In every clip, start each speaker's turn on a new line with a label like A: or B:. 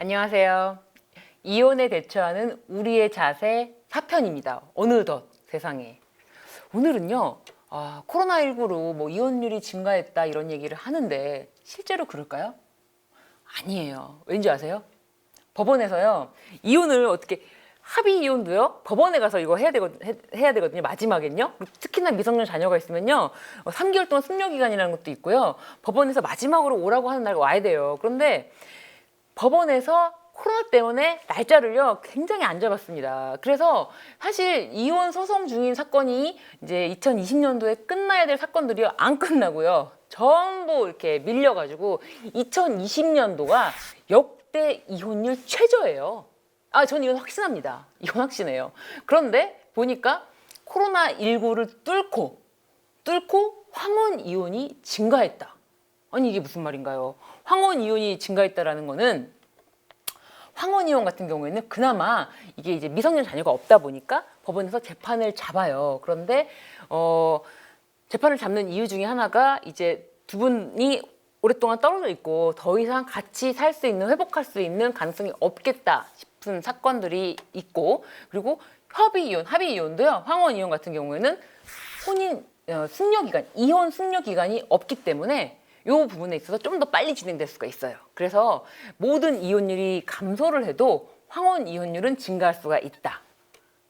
A: 안녕하세요. 이혼에 대처하는 우리의 자세 4편입니다. 어느덧 세상에. 오늘은요, 코로나19로 뭐 이혼율이 증가했다 이런 얘기를 하는데 실제로 그럴까요? 아니에요. 왠지 아세요? 법원에서요, 이혼을 어떻게 합의 이혼도요, 법원에 가서 이거 해야 되거든요. 마지막엔요. 특히나 미성년 자녀가 있으면요, 3개월 동안 숙려기간이라는 것도 있고요. 법원에서 마지막으로 오라고 하는 날 와야 돼요. 그런데 법원에서 코로나 때문에 날짜를요 굉장히 안 잡았습니다. 그래서 사실 이혼 소송 중인 사건이 이제 2020년도에 끝나야 될 사건들이요 안 끝나고요 전부 이렇게 밀려가지고 2020년도가 역대 이혼율 최저예요. 전 이건 확신합니다. 이건 확신해요. 그런데 보니까 코로나19를 뚫고 황혼 이혼이 증가했다. 아니 이게 무슨 말인가요? 황혼 이혼이 증가했다라는 거는 황혼 이혼 같은 경우에는 그나마 이게 이제 미성년 자녀가 없다 보니까 법원에서 재판을 잡아요. 그런데 재판을 잡는 이유 중에 하나가 이제 두 분이 오랫동안 떨어져 있고 더 이상 같이 살 수 있는, 회복할 수 있는 가능성이 없겠다 싶은 사건들이 있고, 그리고 합의 이혼도요. 황혼 이혼 같은 경우에는 혼인 숙려 기간, 이혼 숙려 기간이 없기 때문에 이 부분에 있어서 좀 더 빨리 진행될 수가 있어요. 그래서 모든 이혼율이 감소를 해도 황혼 이혼율은 증가할 수가 있다.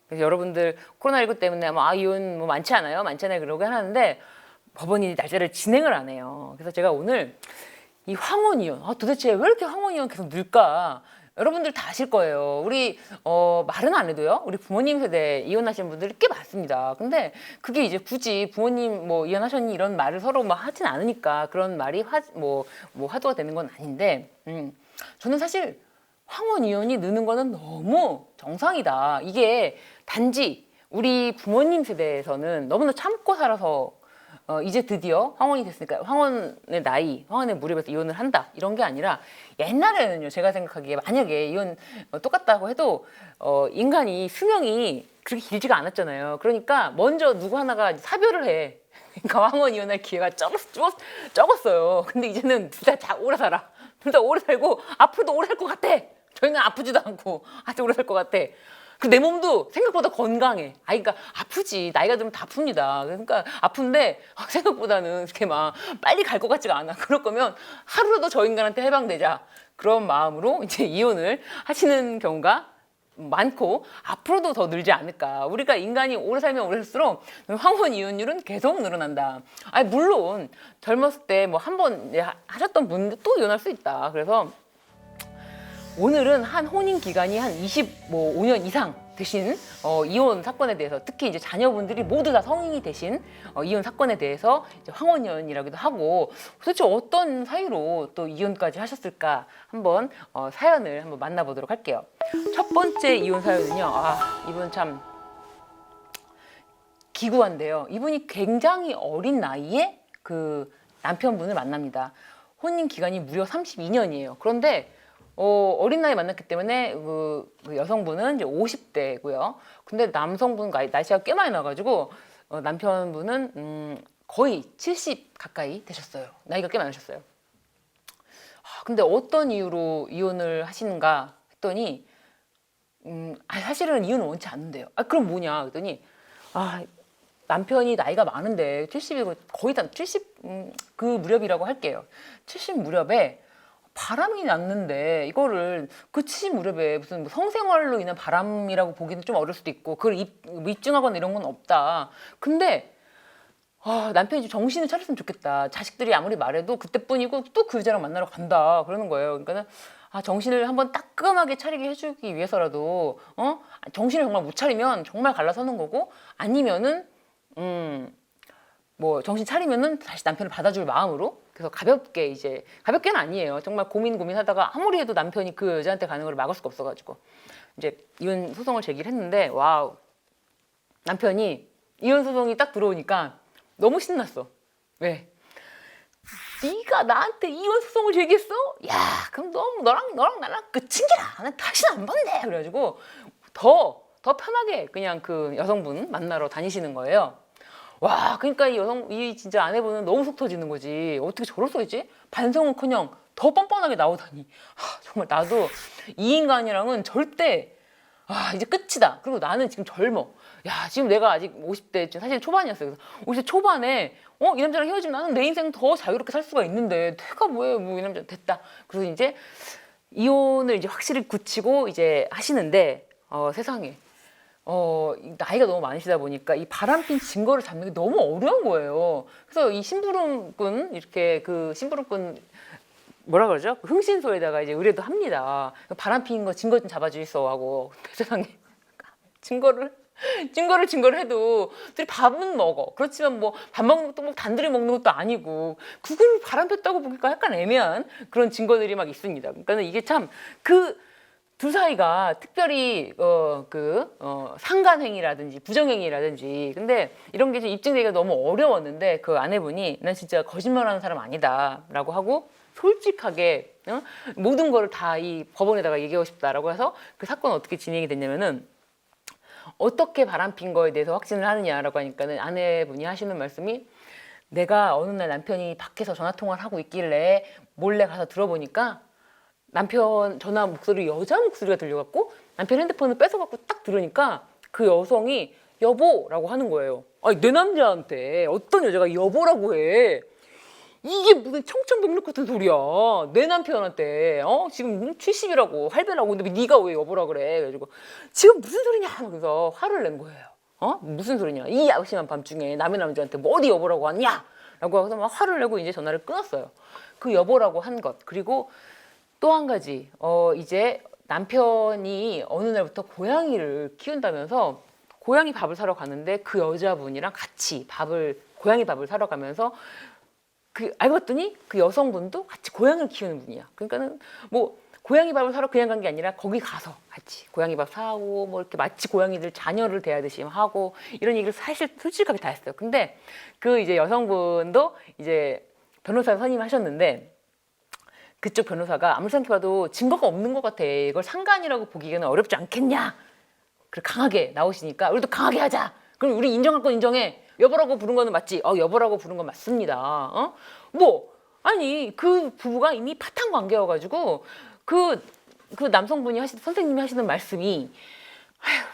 A: 그래서 여러분들 코로나19 때문에 이혼 많지 않아요? 그러고 하는데 법원이 날짜를 진행을 안 해요. 그래서 제가 오늘 이 황혼 이혼, 도대체 왜 이렇게 황혼 이혼 계속 늘까? 여러분들 다 아실 거예요. 우리 말은 안 해도요. 우리 부모님 세대 이혼하신 분들이 꽤 많습니다. 근데 그게 이제 굳이 부모님 이혼하셨니 이런 말을 서로 하진 않으니까 그런 말이 화두가 되는 건 아닌데, 저는 사실 황혼 이혼이 느는 거는 너무 정상이다. 이게 단지 우리 부모님 세대에서는 너무나 참고 살아서 이제 드디어 황혼이 됐으니까 황혼의 나이, 황혼의 무렵에서 이혼을 한다 이런 게 아니라, 옛날에는요 제가 생각하기에 만약에 이혼 똑같다고 해도 인간이 수명이 그렇게 길지가 않았잖아요. 그러니까 먼저 누구 하나가 사별을 해. 그러니까 황혼 이혼할 기회가 적었어요. 근데 이제는 둘 다 오래 살아. 둘 다 오래 살고 앞으로도 오래 살 것 같아. 저희는 아프지도 않고 아주 오래 살 것 같아. 내 몸도 생각보다 건강해. 그러니까 아프지. 나이가 들면 다 아픕니다. 그러니까 아픈데 생각보다는 이렇게 빨리 갈 것 같지가 않아. 그럴 거면 하루라도 저 인간한테 해방되자. 그런 마음으로 이제 이혼을 하시는 경우가 많고, 앞으로도 더 늘지 않을까. 우리가 인간이 오래 살면 오래 살수록 황혼 이혼율은 계속 늘어난다. 물론 젊었을 때 한 번 하셨던 분들 또 이혼할 수 있다. 그래서 오늘은 한 혼인 기간이 한 25년 이상 되신 이혼 사건에 대해서, 특히 이제 자녀분들이 모두 다 성인이 되신 이혼 사건에 대해서 이제 황혼 이혼이라고도 하고, 도대체 어떤 사유로 또 이혼까지 하셨을까 한번 사연을 한번 만나보도록 할게요. 첫 번째 이혼 사연은요. 이분 참 기구한데요. 이분이 굉장히 어린 나이에 그 남편분을 만납니다. 혼인 기간이 무려 32년이에요. 그런데 어린 나이에 만났기 때문에 그 여성분은 이제 50대고요. 근데 남성분 나이가 꽤 많이 나가지고 남편분은 거의 70 가까이 되셨어요. 나이가 꽤 많으셨어요. 근데 어떤 이유로 이혼을 하시는가 했더니 사실은 이혼을 원치 않는데요. 그럼 뭐냐 했더니 남편이 나이가 많은데 70이고 거의 다 70 그 무렵이라고 할게요. 70 무렵에 바람이 났는데 이거를 그 70 무렵에 무슨 성생활로 인한 바람이라고 보기는 좀 어려울 수도 있고, 그걸 입증하거나 이런 건 없다. 근데 남편이 좀 정신을 차렸으면 좋겠다. 자식들이 아무리 말해도 그때뿐이고 또 그 여자랑 만나러 간다 그러는 거예요. 그러니까는 정신을 한번 따끔하게 차리게 해주기 위해서라도 정신을 정말 못 차리면 정말 갈라서는 거고, 아니면은 정신 차리면은 다시 남편을 받아줄 마음으로, 그래서 가볍게는 아니에요. 정말 고민하다가 아무리 해도 남편이 그 여자한테 가는 걸 막을 수가 없어가지고 이제 이혼 소송을 제기를 했는데, 와우, 남편이 이혼 소송이 딱 들어오니까 너무 신났어. 왜? 네가 나한테 이혼 소송을 제기했어? 야, 그럼 너랑 나랑 끝인기라. 난 다시는 안 본대. 그래가지고 더 편하게 그냥 그 여성분 만나러 다니시는 거예요. 와, 그러니까 이 진짜 아내분은 너무 속 터지는 거지. 어떻게 저럴 수가 있지? 반성은커녕 더 뻔뻔하게 나오다니. 정말 나도 이 인간이랑은 절대 이제 끝이다. 그리고 나는 지금 젊어. 야, 지금 내가 아직 50대, 사실 초반이었어요. 그래서 50대 초반에, 이 남자랑 헤어지면 나는 내 인생 더 자유롭게 살 수가 있는데, 내가 뭐해, 뭐 이 남자 됐다. 그래서 이제 이혼을 이제 확실히 굳히고 이제 하시는데, 세상에. 나이가 너무 많으시다 보니까 이 바람핀 증거를 잡는 게 너무 어려운 거예요. 그래서 이 심부름꾼, 이렇게 그 심부름꾼, 뭐라 그러죠? 그 흥신소에다가 이제 의뢰도 합니다. 바람핀 거 증거 좀 잡아주이소 하고. 세상에. 증거를 해도 둘이 밥은 먹어. 그렇지만 뭐 밥 먹는 것도 뭐 단둘이 먹는 것도 아니고 그걸 바람 폈다고 보기가 약간 애매한 그런 증거들이 막 있습니다. 그러니까 이게 참 그 두 사이가 특별히 상간행위라든지 부정행위라든지 근데 이런 게 좀 입증되기가 너무 어려웠는데 그 아내분이 난 진짜 거짓말하는 사람 아니다라고 하고 솔직하게 모든 거를 다 이 법원에다가 얘기하고 싶다라고 해서 그 사건은 어떻게 진행이 됐냐면은 어떻게 바람핀 거에 대해서 확신을 하느냐라고 하니까는 아내분이 하시는 말씀이 내가 어느 날 남편이 밖에서 전화 통화를 하고 있길래 몰래 가서 들어보니까 남편 전화 목소리 여자 목소리가 들려갖고 남편 핸드폰을 뺏어갖고 딱 들으니까 그 여성이 여보라고 하는 거예요. 아니 내 남자한테 어떤 여자가 여보라고 해. 이게 무슨 청천벽력 같은 소리야. 내 남편한테 지금 70이라고 할배라고 근데 네가 왜 여보라 그래. 그래가지고 지금 무슨 소리냐 그래서 화를 낸 거예요. 무슨 소리냐 이 야심한 밤중에 남의 남자한테 뭐 어디 여보라고 하냐 라고 해서 막 화를 내고 이제 전화를 끊었어요. 그 여보라고 한 것 그리고 또 한 가지 이제 남편이 어느 날부터 고양이를 키운다면서 고양이 밥을 사러 갔는데 그 여자분이랑 같이 고양이 밥을 사러 가면서 알고 봤더니 그 여성분도 같이 고양이를 키우는 분이야. 그러니까는 뭐 고양이 밥을 사러 그냥 간 게 아니라 거기 가서 같이 고양이 밥 사고 뭐 이렇게 마치 고양이들 자녀를 대하듯이 하고 이런 얘기를 사실 솔직하게 다 했어요. 근데 그 이제 여성분도 이제 변호사 선임하셨는데 그쪽 변호사가 아무리 생각해봐도 증거가 없는 것 같아. 이걸 상간이라고 보기에는 어렵지 않겠냐. 그래 강하게 나오시니까 우리도 강하게 하자. 그럼 우리 인정할 건 인정해. 여보라고 부른 거는 맞지? 여보라고 부른 건 맞습니다. 아니 그 부부가 이미 파탄 관계여가지고 그 남성분이 선생님이 하시는 말씀이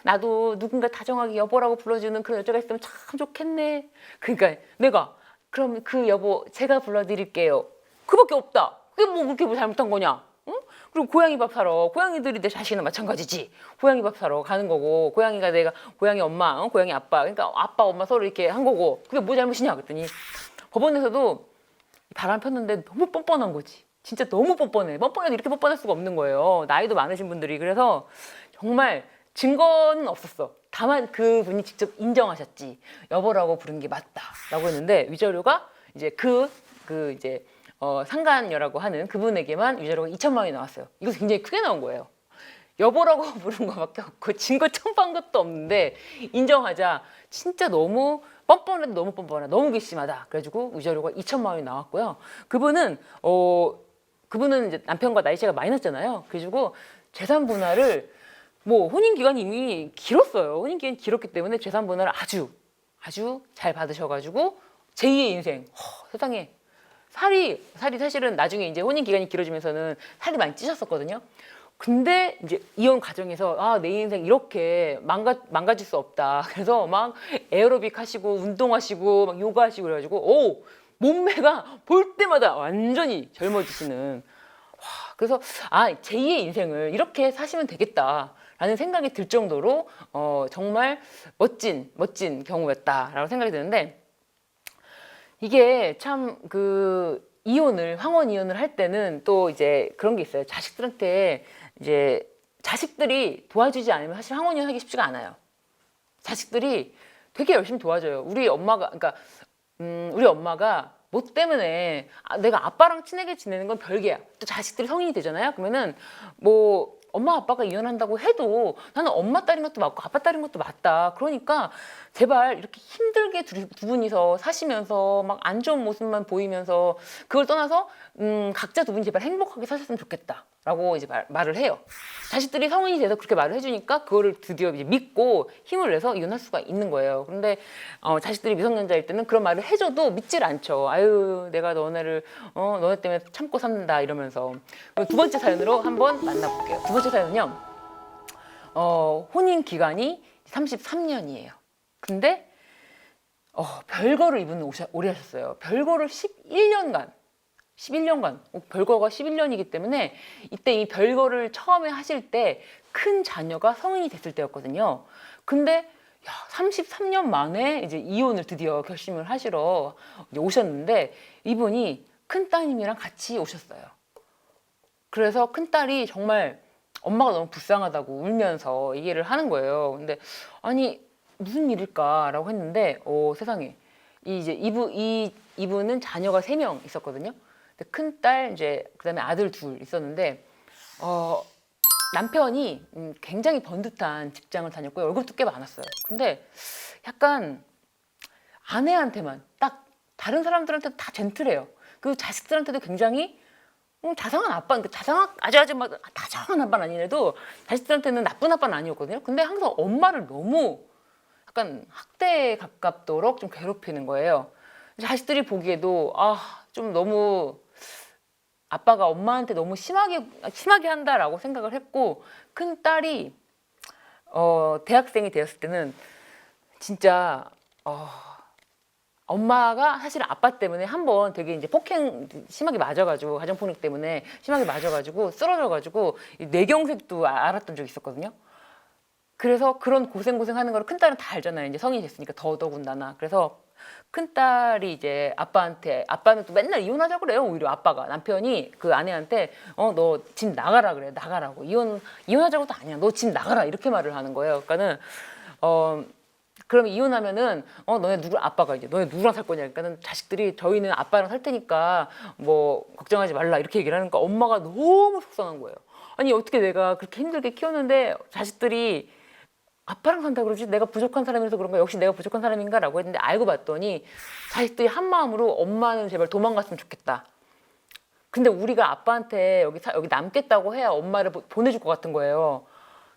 A: 나도 누군가 다정하게 여보라고 불러주는 그런 여자가 있으면 참 좋겠네. 그러니까 내가 그럼 그 여보 제가 불러드릴게요. 그밖에 없다. 그게 뭐 그렇게 뭐 잘못한 거냐? 응? 그리고 고양이 밥 사러 고양이들이 내 자식이나 마찬가지지. 고양이 밥 사러 가는 거고 고양이가 내가 고양이 엄마, 고양이 아빠 그러니까 아빠 엄마 서로 이렇게 한 거고 그게 뭐 잘못이냐 그랬더니 법원에서도 바람 폈는데 너무 뻔뻔한 거지. 진짜 너무 뻔뻔해. 뻔뻔해도 이렇게 뻔뻔할 수가 없는 거예요. 나이도 많으신 분들이. 그래서 정말 증거는 없었어. 다만 그분이 직접 인정하셨지. 여보라고 부른 게 맞다라고 했는데 위자료가 이제 이제 상간녀라고 하는 그분에게만 위자료가 2천만 원이 나왔어요. 이거 굉장히 크게 나온 거예요. 여보라고 부른 거밖에 없고 증거 첨부한 것도 없는데 인정하자. 진짜 너무 뻔뻔해도 너무 뻔뻔하다. 너무 괘씸하다. 그래가지고 위자료가 2천만 원이 나왔고요. 그분은 이제 남편과 나이 차이가 많이 났잖아요. 그래가지고 재산 분할을 뭐 혼인 기간이 이미 길었어요. 혼인 기간이 길었기 때문에 재산 분할을 아주 잘 받으셔가지고 제2의 인생. 세상에. 살이 사실은 나중에 이제 혼인 기간이 길어지면서는 살이 많이 찌셨었거든요. 근데 이제 이혼 과정에서 내 인생 이렇게 망가질 수 없다. 그래서 막 에어로빅 하시고 운동하시고 막 요가 하시고 그래가지고 몸매가 볼 때마다 완전히 젊어지시는. 그래서 제2의 인생을 이렇게 사시면 되겠다라는 생각이 들 정도로 정말 멋진 경우였다라고 생각이 드는데. 이게 참 황혼 이혼을 할 때는 또 이제 그런 게 있어요. 자식들한테 이제 자식들이 도와주지 않으면 사실 황혼 이혼하기 쉽지가 않아요. 자식들이 되게 열심히 도와줘요. 우리 엄마가 뭐 때문에 내가 아빠랑 친하게 지내는 건 별개야. 또 자식들이 성인이 되잖아요. 그러면은 뭐 엄마 아빠가 이혼한다고 해도 나는 엄마 딸인 것도 맞고 아빠 딸인 것도 맞다. 그러니까 제발 이렇게 힘들게 두 분이서 사시면서 막 안 좋은 모습만 보이면서 그걸 떠나서 각자 두 분이 제발 행복하게 사셨으면 좋겠다 라고 이제 말을 해요. 자식들이 성인이 돼서 그렇게 말을 해주니까 그거를 드디어 이제 믿고 힘을 내서 이혼할 수가 있는 거예요. 그런데 자식들이 미성년자일 때는 그런 말을 해줘도 믿질 않죠. 아유, 내가 너네를 너네 때문에 참고 산다 이러면서. 그리고 두 번째 사연으로 한번 만나볼게요. 두 번째 사연은요. 혼인 기간이 33년이에요. 근데 별거를 이분은 오래 하셨어요. 별거를 11년간 별거가 11년이기 때문에 이때 이 별거를 처음에 하실 때 큰 자녀가 성인이 됐을 때였거든요. 근데 33년 만에 이제 이혼을 드디어 결심을 하시러 이제 오셨는데 이분이 큰 따님이랑 같이 오셨어요. 그래서 큰 딸이 정말 엄마가 너무 불쌍하다고 울면서 얘기를 하는 거예요. 근데 아니 무슨 일일까라고 했는데 세상에 이분은 자녀가 3명 있었거든요. 큰 딸 이제 그다음에 아들 2 있었는데 남편이 굉장히 번듯한 직장을 다녔고요. 월급도 꽤 많았어요. 근데 약간 아내한테만 딱 다른 사람들한테 다 젠틀해요. 그리고 자식들한테도 굉장히 자상한 아빠, 그러니까 아주 막 다정한 아빠는 아니래도 자식들한테는 나쁜 아빠는 아니었거든요. 근데 항상 엄마를 너무 약간 학대에 가깝도록 좀 괴롭히는 거예요. 자식들이 보기에도 좀 너무 아빠가 엄마한테 너무 심하게 한다라고 생각을 했고 큰 딸이 대학생이 되었을 때는 진짜 엄마가 사실 아빠 때문에 한번 되게 이제 폭행 심하게 맞아가지고 가정폭력 때문에 심하게 맞아가지고 쓰러져가지고 뇌경색도 알았던 적이 있었거든요. 그래서 그런 고생하는 거를 큰 딸은 다 알잖아요. 이제 성인이 됐으니까 더더군다나. 그래서 큰 딸이 이제 아빠는 또 맨날 이혼하자고 그래요. 오히려 아빠가 남편이 그 아내한테 너 집 나가라 그래. 나가라고. 이혼하자고도 아니야. 너 집 나가라. 이렇게 말을 하는 거예요. 그러니까는 그러면 이혼하면은 아빠가 이제 너네 누구랑 살 거냐. 그러니까는 자식들이 저희는 아빠랑 살 테니까 뭐 걱정하지 말라 이렇게 얘기를 하니까 엄마가 너무 속상한 거예요. 아니 어떻게 내가 그렇게 힘들게 키웠는데 자식들이 아빠랑 산다 그러지 내가 부족한 사람이라서 그런가 역시 내가 부족한 사람인가 라고 했는데 알고 봤더니 자식들이 한마음으로 엄마는 제발 도망갔으면 좋겠다. 근데 우리가 아빠한테 여기 남겠다고 해야 엄마를 보내줄 것 같은 거예요.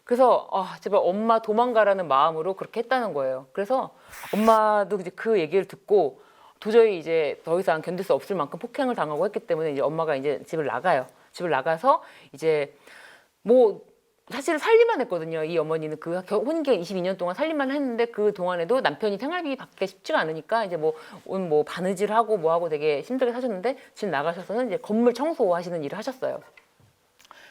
A: 그래서 제발 엄마 도망가라는 마음으로 그렇게 했다는 거예요. 그래서 엄마도 이제 그 얘기를 듣고 도저히 이제 더 이상 견딜 수 없을 만큼 폭행을 당하고 했기 때문에 이제 엄마가 이제 집을 나가요. 집을 나가서 이제 뭐 사실 살림만 했거든요. 이 어머니는 그 혼인기간 22년 동안 살림만 했는데 그 동안에도 남편이 생활비 받기 쉽지가 않으니까 이제 뭐 바느질하고 뭐하고 되게 힘들게 사셨는데 집 나가셔서는 이제 건물 청소하시는 일을 하셨어요.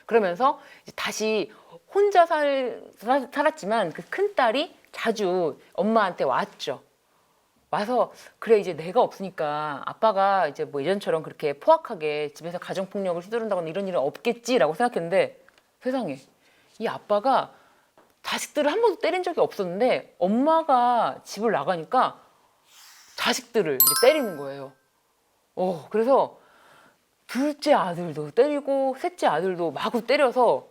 A: 그러면서 이제 다시 혼자 살았지만 그 큰 딸이 자주 엄마한테 왔죠. 와서 그래 이제 내가 없으니까 아빠가 이제 뭐 예전처럼 그렇게 포악하게 집에서 가정폭력을 휘두른다거나 이런 일은 없겠지라고 생각했는데 세상에 이 아빠가 자식들을 한 번도 때린 적이 없었는데 엄마가 집을 나가니까 자식들을 이제 때리는 거예요. 그래서 둘째 아들도 때리고 셋째 아들도 마구 때려서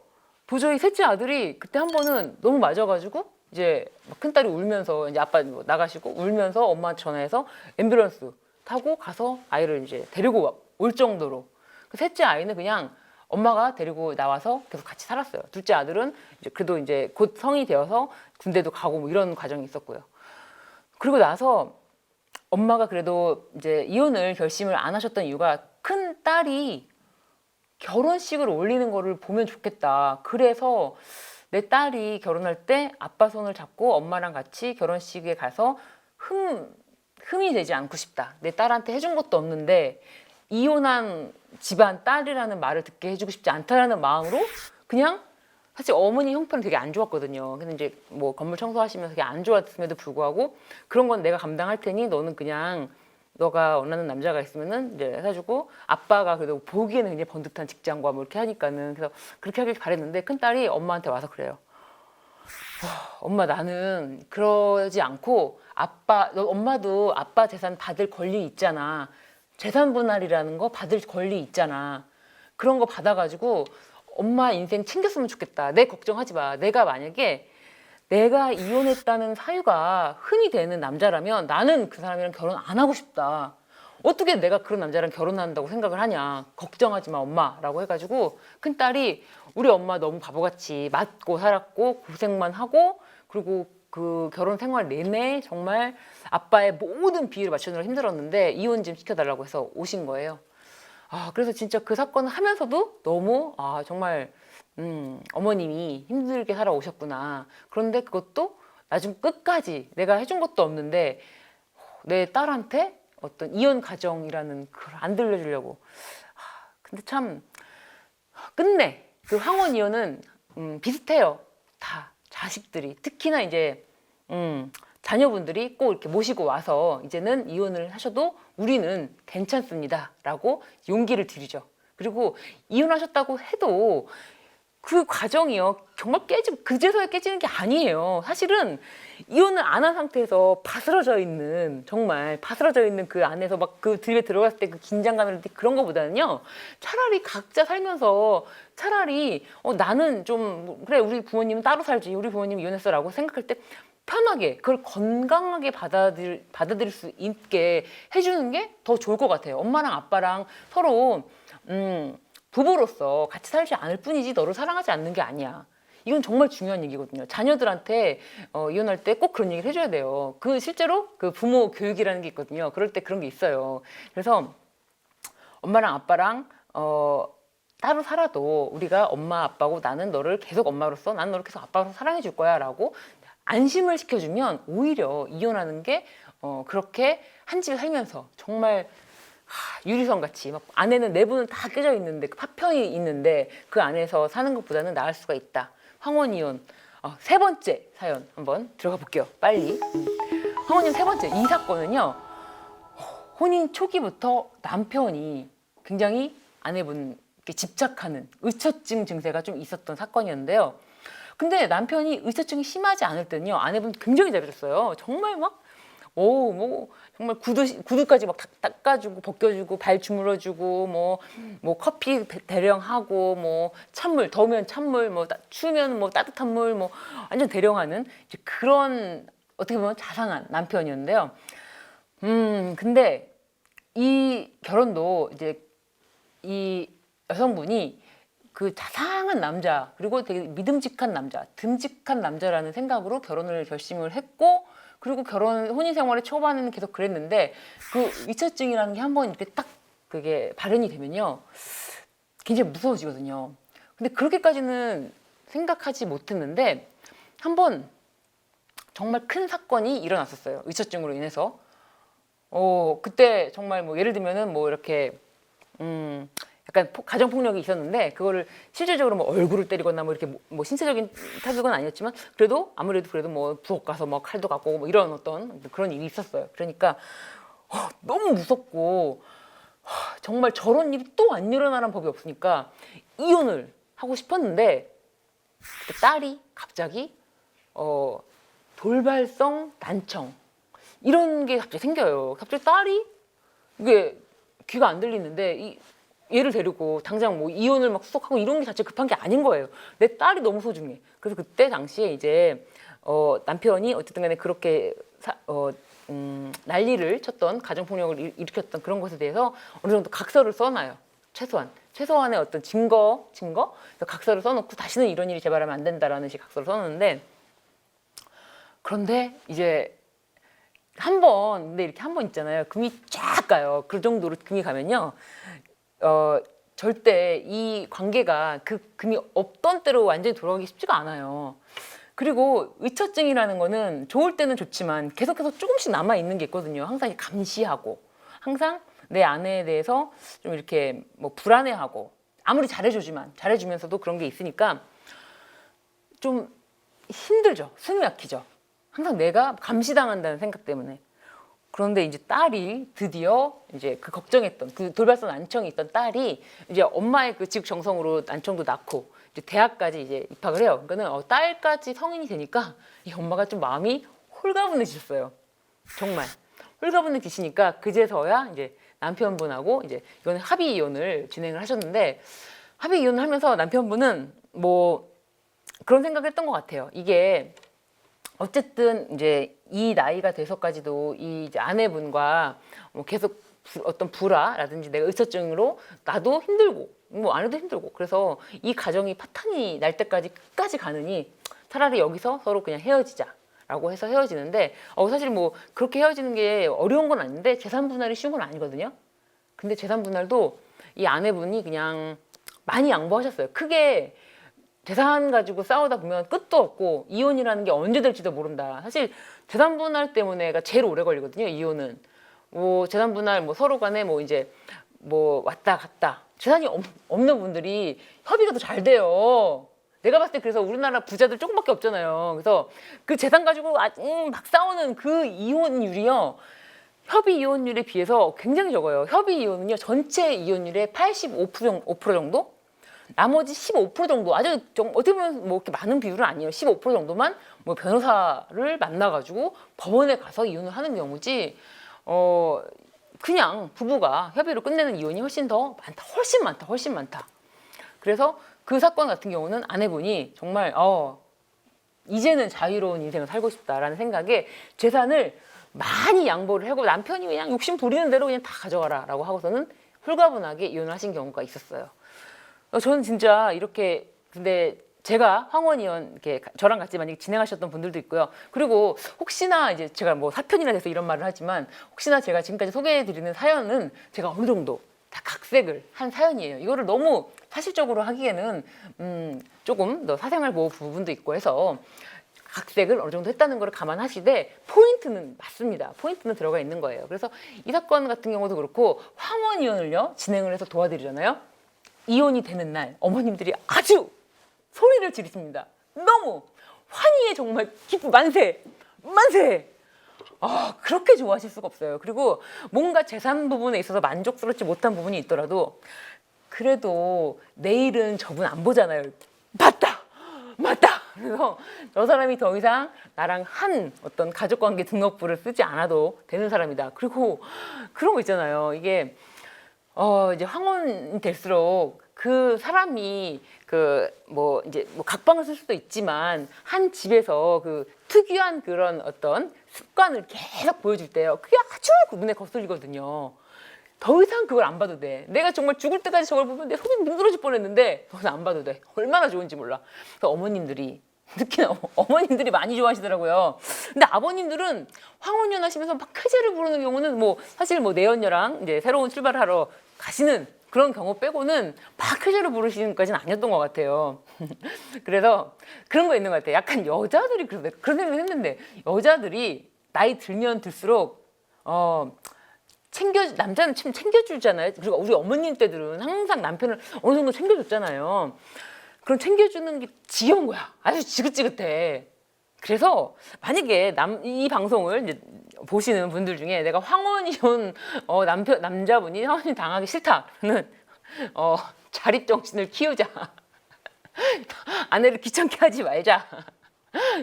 A: 도저히 셋째 아들이 그때 한 번은 너무 맞아가지고 이제 큰딸이 울면서 이제 아빠 나가시고 울면서 엄마한테 전화해서 앰뷸런스 타고 가서 아이를 이제 데리고 올 정도로 그 셋째 아이는 그냥 엄마가 데리고 나와서 계속 같이 살았어요. 둘째 아들은 이제 그래도 이제 곧 성이 되어서 군대도 가고 뭐 이런 과정이 있었고요. 그리고 나서 엄마가 그래도 이제 이혼을 결심을 안 하셨던 이유가 큰 딸이 결혼식을 올리는 거를 보면 좋겠다. 그래서 내 딸이 결혼할 때 아빠 손을 잡고 엄마랑 같이 결혼식에 가서 흠이 되지 않고 싶다. 내 딸한테 해준 것도 없는데 이혼한 집안 딸이라는 말을 듣게 해주고 싶지 않다라는 마음으로 그냥 사실 어머니 형편은 되게 안 좋았거든요. 근데 이제 뭐 건물 청소하시면서 되게 안 좋았음에도 불구하고 그런 건 내가 감당할 테니 너는 그냥 너가 원하는 남자가 있으면은 이제 해가지고 아빠가 그래도 보기에는 굉장히 번듯한 직장과 뭐 이렇게 하니까는 그래서 그렇게 하길 바랬는데 큰 딸이 엄마한테 와서 그래요. 엄마 나는 그러지 않고 엄마도 아빠 재산 받을 권리 있잖아. 재산 분할이라는 거 받을 권리 있잖아. 그런 거 받아가지고 엄마 인생 챙겼으면 좋겠다. 내 걱정하지 마. 내가 만약에 내가 이혼했다는 사유가 흠이 되는 남자라면 나는 그 사람이랑 결혼 안 하고 싶다. 어떻게 내가 그런 남자랑 결혼한다고 생각을 하냐. 걱정하지 마 엄마라고 해가지고 큰딸이 우리 엄마 너무 바보같이 맞고 살았고 고생만 하고 그리고 그 결혼 생활 내내 정말 아빠의 모든 비위를 맞추느라 힘들었는데 이혼 좀 시켜달라고 해서 오신 거예요. 그래서 진짜 그 사건을 하면서도 너무 정말 어머님이 힘들게 살아오셨구나. 그런데 그것도 나중 끝까지 내가 해준 것도 없는데 내 딸한테 어떤 이혼 가정이라는 걸 안 들려주려고. 근데 참 끝내 그 황혼 이혼은 비슷해요. 다 자식들이 특히나 이제 자녀분들이 꼭 이렇게 모시고 와서 이제는 이혼을 하셔도 우리는 괜찮습니다라고 용기를 드리죠. 그리고 이혼하셨다고 해도 그 과정이요 정말 그제서야 깨지는 게 아니에요. 사실은 이혼을 안 한 상태에서 바스러져 있는 정말 바스러져 있는 그 안에서 막 그 집에 들어갔을 때 그 긴장감을 그런 거보다는요 차라리 각자 살면서 차라리 나는 좀 그래 우리 부모님은 따로 살지 우리 부모님 이혼했어라고 생각할 때 편하게 그걸 건강하게 받아들일 수 있게 해주는 게 더 좋을 것 같아요. 엄마랑 아빠랑 서로 부부로서 같이 살지 않을 뿐이지 너를 사랑하지 않는 게 아니야. 이건 정말 중요한 얘기거든요. 자녀들한테 이혼할 때 꼭 그런 얘기를 해줘야 돼요. 그 실제로 그 부모 교육이라는 게 있거든요. 그럴 때 그런 게 있어요. 그래서 엄마랑 아빠랑 따로 살아도 우리가 엄마 아빠고 나는 너를 계속 엄마로서 나는 너를 계속 아빠로서 사랑해 줄 거야 라고 안심을 시켜주면 오히려 이혼하는 게 그렇게 한 집에 살면서 정말 유리선 같이 막 안에는 내부는 다 깨져 있는데 그 파편이 있는데 그 안에서 사는 것보다는 나을 수가 있다. 황혼 이혼 세 번째 사연 한번 들어가 볼게요. 빨리. 황혼 이혼 세 번째 이 사건은요 혼인 초기부터 남편이 굉장히 아내분께 집착하는 의처증 증세가 좀 있었던 사건이었는데요. 근데 남편이 의처증이 심하지 않을 때는요 아내분 굉장히 잘해줬어요. 정말 막 뭐 정말 구두까지 막 닦아주고 벗겨주고 발 주물러주고 뭐 커피 대령하고 뭐 찬물 더우면 찬물 뭐 추우면 뭐 따뜻한 물 뭐 완전 대령하는 이제 그런 어떻게 보면 자상한 남편이었는데요. 근데 이 결혼도 이제 이 여성분이 그 자상한 남자 그리고 되게 믿음직한 남자, 듬직한 남자라는 생각으로 결혼을 결심을 했고 그리고 혼인 생활의 초반에는 계속 그랬는데 그 위처증이라는 게 한번 이렇게 딱 그게 발현이 되면요 굉장히 무서워지거든요. 근데 그렇게까지는 생각하지 못했는데 한번 정말 큰 사건이 일어났었어요. 위처증으로 인해서. 그때 정말 뭐 예를 들면은 뭐 이렇게 약간 가정폭력이 있었는데 그거를 실질적으로 뭐 얼굴을 때리거나 뭐 이렇게 뭐 신체적인 타격은 아니었지만 그래도 아무래도 그래도 뭐 부엌 가서 뭐 칼도 갖고 뭐 이런 어떤 그런 일이 있었어요. 그러니까 너무 무섭고 정말 저런 일이 또 안 일어나는 법이 없으니까 이혼을 하고 싶었는데 딸이 갑자기 돌발성 난청 이런 게 갑자기 생겨요. 갑자기 딸이 이게 귀가 안 들리는데 얘를 데리고 당장 뭐 이혼을 막 수속하고 이런 게 자체 급한 게 아닌 거예요. 내 딸이 너무 소중해. 그래서 그때 당시에 이제 남편이 어쨌든 간에 그렇게 난리를 쳤던 가정폭력을 일으켰던 그런 것에 대해서 어느 정도 각서를 써놔요. 최소한의 어떤 증거 그래서 각서를 써놓고 다시는 이런 일이 재발하면 안 된다라는 식 각서를 써놓는데 그런데 이제 근데 이렇게 한 번 있잖아요. 금이 쫙 가요. 그 정도로 금이 가면요. 절대 이 관계가 그 금이 없던 때로 완전히 돌아가기 쉽지가 않아요. 그리고 의처증이라는 거는 좋을 때는 좋지만 계속해서 조금씩 남아 있는 게 있거든요. 항상 감시하고 항상 내 아내에 대해서 좀 이렇게 뭐 불안해하고 아무리 잘해주면서도 그런 게 있으니까 좀 힘들죠. 숨이 막히죠. 항상 내가 감시당한다는 생각 때문에. 그런데 이제 딸이 드디어 이제 그 걱정했던 그 돌발성 난청이 있던 딸이 이제 엄마의 그 지극정성으로 난청도 낳고 이제 대학까지 이제 입학을 해요. 그러니까는 딸까지 성인이 되니까 이 엄마가 좀 마음이 홀가분해지셨어요. 정말 홀가분해지시니까 그제서야 이제 남편분하고 이제 이거는 합의 이혼을 진행을 하셨는데 합의 이혼을 하면서 남편분은 뭐 그런 생각을 했던 것 같아요. 이게 어쨌든 이제 이 나이가 돼서까지도 이 이제 아내분과 뭐 계속 어떤 불화라든지 내가 의처증으로 나도 힘들고 뭐 아내도 힘들고 그래서 이 가정이 파탄이 날 때까지 끝까지 가느니 차라리 여기서 서로 그냥 헤어지자라고 해서 헤어지는데 사실 뭐 그렇게 헤어지는 게 어려운 건 아닌데 재산 분할이 쉬운 건 아니거든요. 근데 재산 분할도 이 아내분이 그냥 많이 양보하셨어요. 크게 재산 가지고 싸우다 보면 끝도 없고 이혼이라는 게 언제 될지도 모른다. 사실 재산 분할 때문에가 제일 오래 걸리거든요. 이혼은 뭐 재산 분할 뭐 서로 간에 뭐 이제 뭐 왔다 갔다 재산이 없는 분들이 협의가 더 잘 돼요. 내가 봤을 때 그래서 우리나라 부자들 조금밖에 없잖아요. 그래서 그 재산 가지고 막 싸우는 그 이혼율이요. 협의 이혼율에 비해서 굉장히 적어요. 협의 이혼은요. 전체 이혼율의 85% 정도? 나머지 15% 정도 아주 어떻게 보면 뭐 이렇게 많은 비율은 아니에요. 15% 정도만 뭐 변호사를 만나가지고 법원에 가서 이혼을 하는 경우지. 그냥 부부가 협의로 끝내는 이혼이 훨씬 더 많다. 훨씬 많다. 그래서 그 사건 같은 경우는 아내분이 정말 이제는 자유로운 인생을 살고 싶다라는 생각에 재산을 많이 양보를 하고 남편이 그냥 욕심 부리는 대로 그냥 다 가져가라 라고 하고서는 홀가분하게 이혼을 하신 경우가 있었어요. 저는 진짜 이렇게 근데 제가 황혼이혼 이렇게 저랑 같이 만약에 진행하셨던 분들도 있고요. 그리고 혹시나 이제 제가 뭐 사편이나 돼서 이런 말을 하지만 혹시나 제가 지금까지 소개해드리는 사연은 제가 어느 정도 다 각색을 한 사연이에요. 이거를 너무 사실적으로 하기에는 조금 더 사생활 보호 부분도 있고 해서 각색을 어느 정도 했다는 걸 감안하시되 포인트는 맞습니다. 포인트는 들어가 있는 거예요. 그래서 이 사건 같은 경우도 그렇고 황혼이혼을요 진행을 해서 도와드리잖아요. 이혼이 되는 날 어머님들이 아주 소리를 지르십니다. 너무 환희에 정말 기쁨 만세. 그렇게 좋아하실 수가 없어요. 그리고 뭔가 재산 부분에 있어서 만족스럽지 못한 부분이 있더라도 그래도 내일은 저분 안 보잖아요. 맞다. 그래서 저 사람이 더 이상 나랑 한 어떤 가족관계 등록부를 쓰지 않아도 되는 사람이다. 그리고 그런 거 있잖아요. 이게 이제 황혼이 될수록 그 사람이 이제 각방을 쓸 수도 있지만 한 집에서 그 특유한 그런 어떤 습관을 계속 보여줄 때요. 그게 아주 눈에 거슬리거든요. 더 이상 그걸 안 봐도 돼. 내가 정말 죽을 때까지 저걸 보면 내 손이 뭉그러질 뻔했는데 더 이상 안 봐도 돼. 얼마나 좋은지 몰라. 그래서 어머님들이 특히나 어머님들이 많이 좋아하시더라고요. 근데 아버님들은 황혼연 하시면서 막 쾌재를 부르는 경우는 뭐 사실 뭐 내연녀랑 이제 새로운 출발을 하러 가시는 그런 경우 빼고는 막 쾌재를 부르시는 것까지는 아니었던 것 같아요. 그래서 그런 거 있는 것 같아요. 약간 여자들이 그런 생각을 했는데 여자들이 나이 들면 들수록 남자는 참 챙겨주잖아요. 그리고 우리 어머님 때들은 항상 남편을 어느 정도 챙겨줬잖아요. 그럼 챙겨주는 게 지겨운 거야. 아주 지긋지긋해. 그래서 만약에 이 방송을 이제 보시는 분들 중에 내가 황혼이혼 남자분이 황혼이 당하기 싫다는 자립정신을 키우자. 아내를 귀찮게 하지 말자.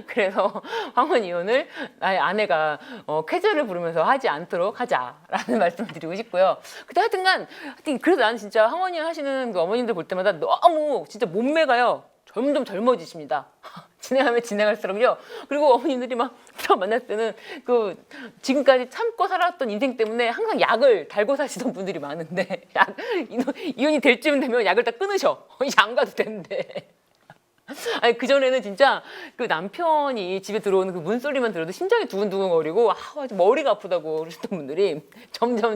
A: 그래서 황혼이혼을 나의 아내가 쾌재를 부르면서 하지 않도록 하자라는 말씀을 드리고 싶고요. 근데 하여튼 그래도 나는 진짜 황혼이혼 하시는 그 어머님들 볼 때마다 너무 진짜 몸매가요 점점 젊어지십니다. 진행하면 진행할수록요. 그리고 어머님들이 막 처음 만났을 때는 그 지금까지 참고 살았던 인생 때문에 항상 약을 달고 사시던 분들이 많은데 이혼이 될 쯤 되면 약을 다 끊으셔. 이제 안 가도 되는데. 아니 그전에는 진짜 그 남편이 집에 들어오는 그 문소리만 들어도 심장이 두근두근거리고 머리가 아프다고 그러셨던 분들이 점점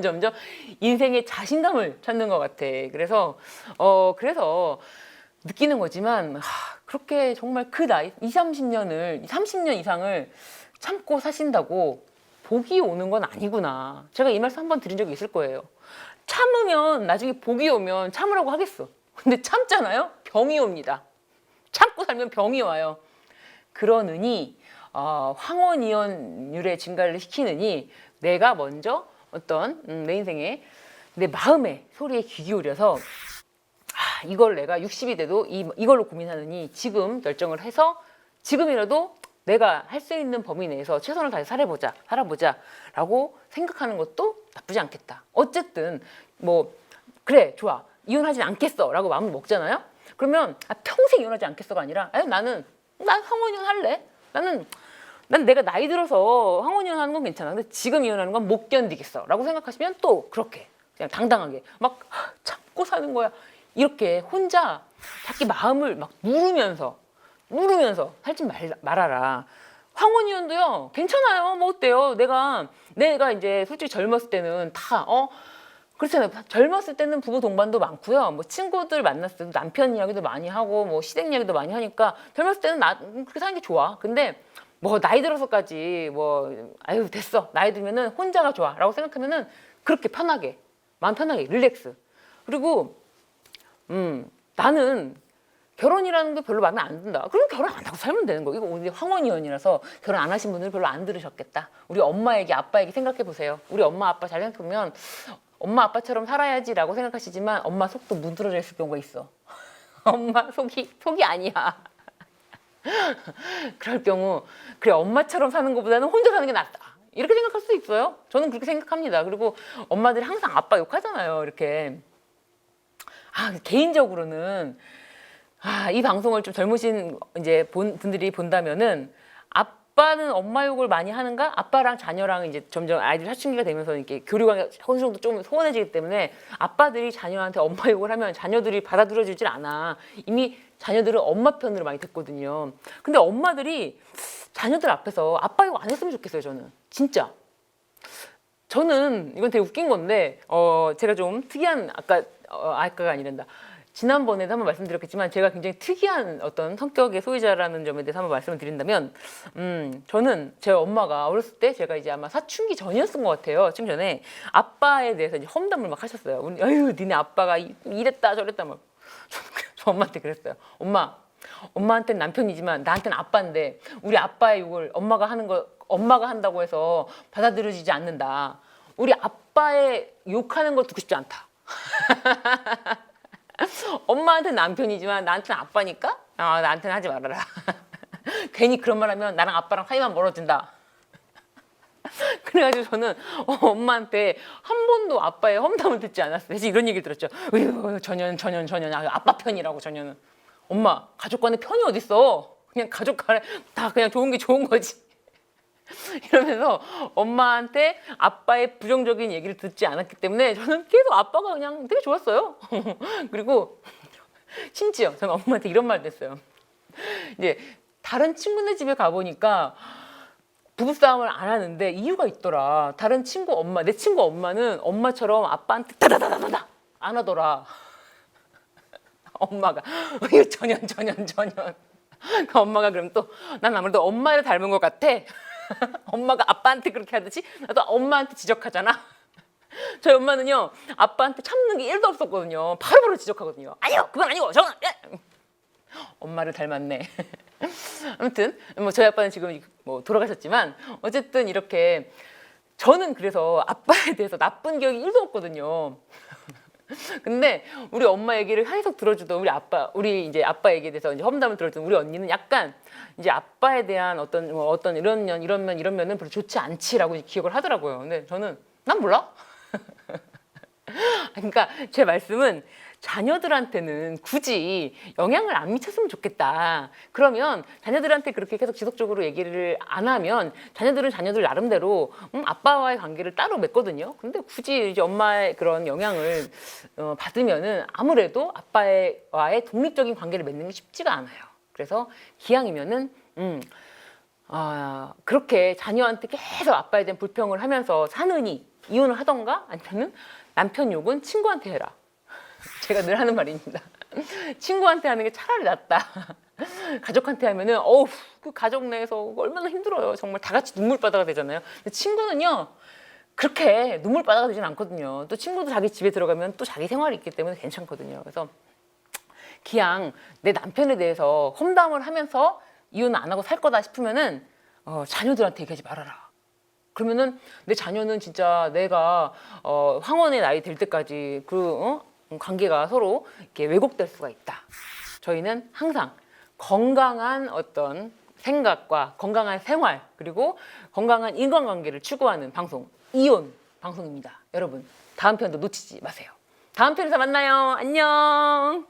A: 인생의 자신감을 찾는 것 같아. 그래서 느끼는 거지만 그렇게 정말 그 나이 30년 이상을 참고 사신다고 복이 오는 건 아니구나. 제가 이 말씀 한번 드린 적이 있을 거예요. 참으면 나중에 복이 오면 참으라고 하겠어. 근데 참잖아요? 병이 옵니다. 참고 살면 병이 와요. 그러느니 황혼이혼율의 증가를 시키느니 내가 먼저 어떤 내 인생에 내 마음의 소리에 귀 기울여서 이걸 내가 60이 돼도 이걸로 고민하느니 지금 결정을 해서 지금이라도 내가 할 수 있는 범위 내에서 최선을 다해 살아보자 라고 생각하는 것도 나쁘지 않겠다. 어쨌든 뭐 그래 좋아 이혼하진 않겠어 라고 마음을 먹잖아요. 그러면 평생 이혼하지 않겠어가 아니라 난 황혼이혼 할래. 나는 난 내가 나이 들어서 황혼 이혼하는 건 괜찮아. 근데 지금 이혼하는 건 못 견디겠어. 라고 생각하시면 또 그렇게 그냥 당당하게 막 참고 사는 거야. 이렇게 혼자 자기 마음을 막 누르면서 살지 말아라. 황혼 이혼도요 괜찮아요. 뭐 어때요? 내가 이제 솔직히 젊었을 때는 다 그렇잖아요. 젊었을 때는 부부 동반도 많고요. 뭐 친구들 만났을 때도 남편 이야기도 많이 하고 뭐 시댁 이야기도 많이 하니까 젊었을 때는 그렇게 사는 게 좋아. 근데 뭐 나이 들어서까지 뭐 아유 됐어. 나이 들면은 혼자가 좋아라고 생각하면은 그렇게 편하게 마음 편하게 릴렉스. 그리고 나는 결혼이라는 게 별로 마음에 안 든다. 그럼 결혼 안 하고 살면 되는 거. 이거 우리 황혼이혼이라서 결혼 안 하신 분들 별로 안 들으셨겠다. 우리 엄마 얘기, 아빠 얘기 생각해 보세요. 우리 엄마, 아빠 잘 생각해보면 엄마, 아빠처럼 살아야지라고 생각하시지만 엄마 속도 문드러져 있을 경우가 있어. 엄마 속이 아니야. 그럴 경우 그래 엄마처럼 사는 것보다는 혼자 사는 게 낫다. 이렇게 생각할 수도 있어요. 저는 그렇게 생각합니다. 그리고 엄마들이 항상 아빠 욕하잖아요. 이렇게. 개인적으로는 이 방송을 좀 젊으신 이제 분들이 본다면은 아빠는 엄마 욕을 많이 하는가? 아빠랑 자녀랑 이제 점점 아이들 사춘기가 되면서 이렇게 교류가 어느 정도 좀 소원해지기 때문에 아빠들이 자녀한테 엄마 욕을 하면 자녀들이 받아들여지질 않아. 이미 자녀들은 엄마 편으로 많이 듣거든요. 근데 엄마들이 자녀들 앞에서 아빠 욕 안 했으면 좋겠어요. 저는 진짜. 저는 이건 되게 웃긴 건데 제가 좀 특이한 아까가 아니란다. 지난번에도 한번 말씀드렸겠지만 제가 굉장히 특이한 어떤 성격의 소유자라는 점에 대해서 한번 말씀을 드린다면 저는 제 엄마가 어렸을 때 제가 이제 아마 사춘기 전이었던 것 같아요. 좀 전에 아빠에 대해서 이제 험담을 막 하셨어요. 아유 니네 아빠가 이랬다 저랬다 막. 저 엄마한테 그랬어요. 엄마한테는 남편이지만 나한테는 아빠인데 우리 아빠의 욕을 엄마가 한다고 해서 받아들여지지 않는다. 우리 아빠의 욕하는 걸 듣고 싶지 않다. 엄마한테는 남편이지만 나한테는 아빠니까 나한테는 하지 말아라. 괜히 그런 말 하면 나랑 아빠랑 사이만 멀어진다. 그래가지고 저는 엄마한테 한 번도 아빠의 험담을 듣지 않았어요. 그래서 이런 얘기를 들었죠. 전혀 아빠 편이라고. 전혀는 엄마 가족 간에 편이 어딨어. 그냥 가족 간에 다 그냥 좋은 게 좋은 거지. 이러면서 엄마한테 아빠의 부정적인 얘기를 듣지 않았기 때문에 저는 계속 아빠가 그냥 되게 좋았어요. 그리고 심지어 저는 엄마한테 이런 말도 했어요. 이제 다른 친구네 집에 가보니까 부부싸움을 안 하는데 이유가 있더라. 다른 친구 엄마, 내 친구 엄마는 엄마처럼 아빠한테 다다다다다다 안 하더라. 엄마가 전혀. 엄마가 그럼 또 난 아무래도 엄마를 닮은 것 같아. 엄마가 아빠한테 그렇게 하듯이 나도 엄마한테 지적하잖아. 저희 엄마는요 아빠한테 참는 게 1도 없었거든요. 바로바로 지적하거든요. 아니요 그건 아니고 저건 엄마를 닮았네. 아무튼 뭐 저희 아빠는 지금 뭐 돌아가셨지만 어쨌든 이렇게 저는 그래서 아빠에 대해서 나쁜 기억이 1도 없거든요. 근데 우리 엄마 얘기를 계속 들어주던 우리 이제 아빠 얘기에 대해서 이제 험담을 들어주던 우리 언니는 약간 이제 아빠에 대한 어떤 이런 면은 별로 좋지 않지라고 기억을 하더라고요. 근데 저는 난 몰라. 그러니까 제 말씀은 자녀들한테는 굳이 영향을 안 미쳤으면 좋겠다. 그러면 자녀들한테 그렇게 계속 지속적으로 얘기를 안 하면 자녀들은 자녀들 나름대로 아빠와의 관계를 따로 맺거든요. 근데 굳이 이제 엄마의 그런 영향을 받으면은 아무래도 아빠와의 독립적인 관계를 맺는 게 쉽지가 않아요. 그래서 기왕이면은 그렇게 자녀한테 계속 아빠에 대한 불평을 하면서 사느니 이혼을 하던가 아니면은 남편 욕은 친구한테 해라. 제가 늘 하는 말입니다. 친구한테 하는 게 차라리 낫다. 가족한테 하면은 그 가족 내에서 얼마나 힘들어요. 정말 다 같이 눈물바다가 되잖아요. 근데 친구는요 그렇게 눈물바다가 되진 않거든요. 또 친구도 자기 집에 들어가면 또 자기 생활이 있기 때문에 괜찮거든요. 그래서 기왕 내 남편에 대해서 험담을 하면서 이혼 안 하고 살 거다 싶으면은 자녀들한테 얘기하지 말아라. 그러면은 내 자녀는 진짜 내가 황혼의 나이 될 때까지 관계가 서로 이렇게 왜곡될 수가 있다. 저희는 항상 건강한 어떤 생각과 건강한 생활 그리고 건강한 인간관계를 추구하는 방송 이혼 방송입니다. 여러분 다음 편도 놓치지 마세요. 다음 편에서 만나요. 안녕.